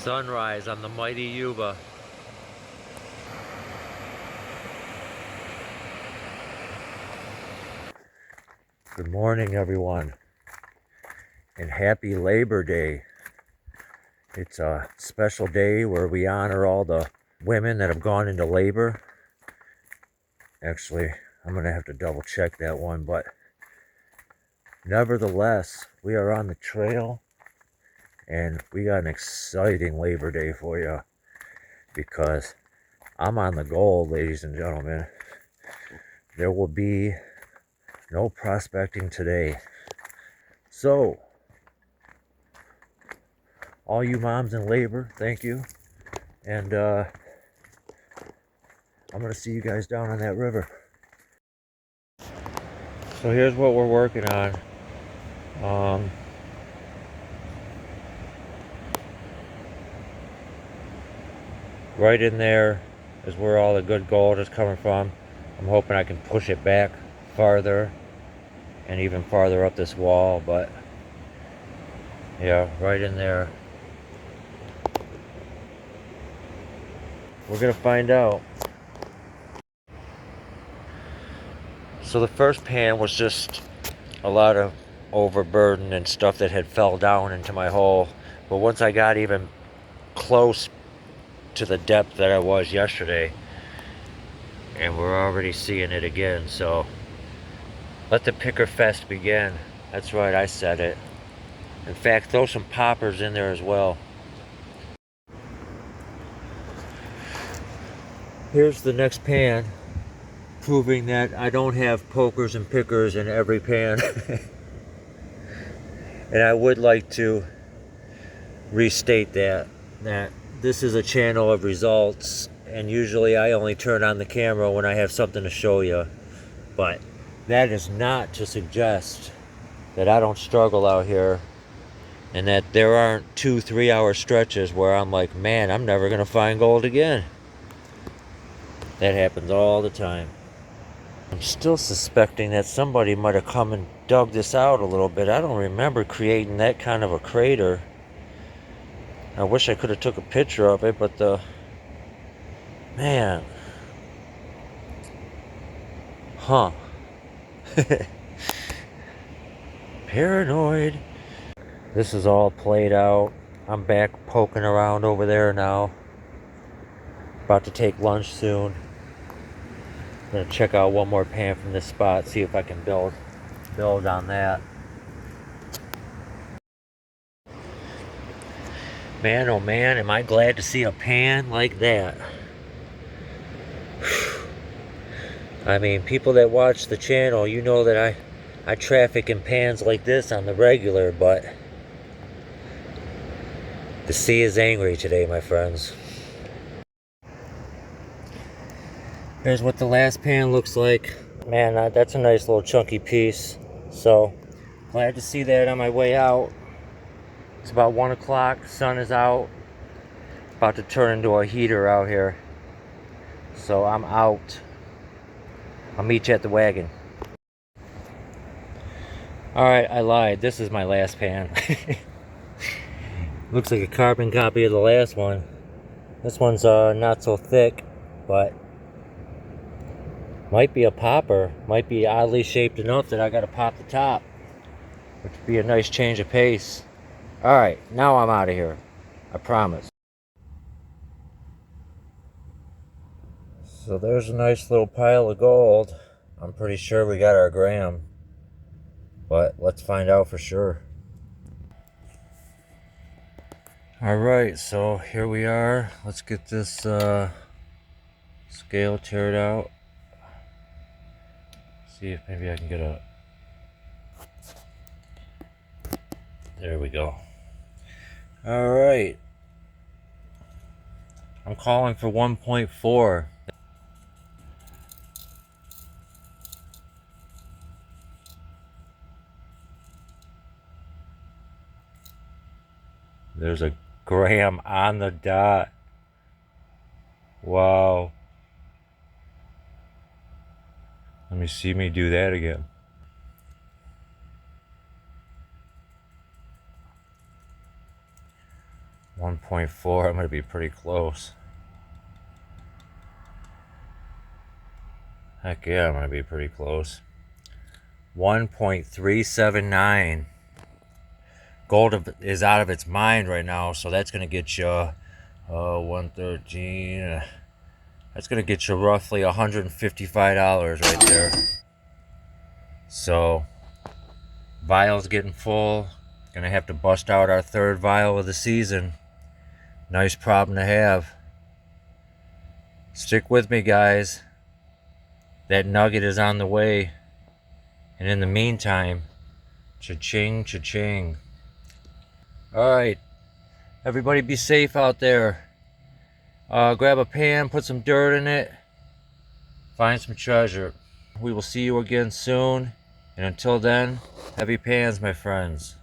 Sunrise on the mighty Yuba. Good morning, everyone, and happy Labor Day. It's a special day where we honor all the women that have gone into labor. Actually, I'm gonna have to double check that one, but nevertheless, we are on the trail and we got an exciting Labor Day for you because I'm on the goal, ladies and gentlemen. There will be no prospecting today. So, all you moms in labor, thank you. And I'm going to see you guys down on that river. So here's what we're working on. Right in there is where all the good gold is coming from. I'm hoping I can push it back farther and even farther up this wall, but yeah, right in there. We're gonna find out. So the first pan was just a lot of overburden and stuff that had fell down into my hole, but once I got even close to the depth that I was yesterday, and we're already seeing it again, so let the picker fest begin. That's right, I said it. In fact, throw some poppers in there as well. Here's the next pan, proving that I don't have pokers and pickers in every pan. And I would like to restate that this is a channel of results, and usually I only turn on the camera when I have something to show you, but that is not to suggest that I don't struggle out here and that there aren't 2-3 hour stretches where I'm like, man, I'm never gonna find gold again. That happens all the time. I'm still suspecting that somebody might have come and dug this out a little bit. I don't remember creating that kind of a crater. I wish I could have took a picture of it, but man. Huh. Paranoid. This is all played out. I'm back poking around over there now. About to take lunch soon. I'm gonna check out one more pan from this spot, see if I can build on that. Man, oh man, am I glad to see a pan like that. I mean, people that watch the channel, you know that I traffic in pans like this on the regular, but the sea is angry today, my friends. Here's what the last pan looks like. Man, that's a nice little chunky piece. So, glad to see that on my way out. It's about 1 o'clock, sun is out. About to turn into a heater out here. So I'm out. I'll meet you at the wagon. Alright, I lied. This is my last pan. Looks like a carbon copy of the last one. This one's not so thick, but might be a popper. Might be oddly shaped enough that I gotta pop the top, which would be a nice change of pace. Alright, now I'm out of here. I promise. So there's a nice little pile of gold. I'm pretty sure we got our gram, but let's find out for sure. Alright, so here we are. Let's get this scale teared out. See if maybe I can get a... There we go. Alright. I'm calling for 1.4. There's a gram on the dot. Wow. Let me see me do that again. 1.4, I'm going to be pretty close. Heck yeah, I'm going to be pretty close. 1.379. Gold is out of its mind right now, so that's going to get you 113. That's going to get you roughly $155 right there. So, vial's getting full. Gonna have to bust out our third vial of the season. Nice problem to have. Stick with me, guys. That nugget is on the way. And in the meantime, cha-ching, cha-ching. Alright, everybody be safe out there. Grab a pan, put some dirt in it. Find some treasure. We will see you again soon. And until then, heavy pans, my friends.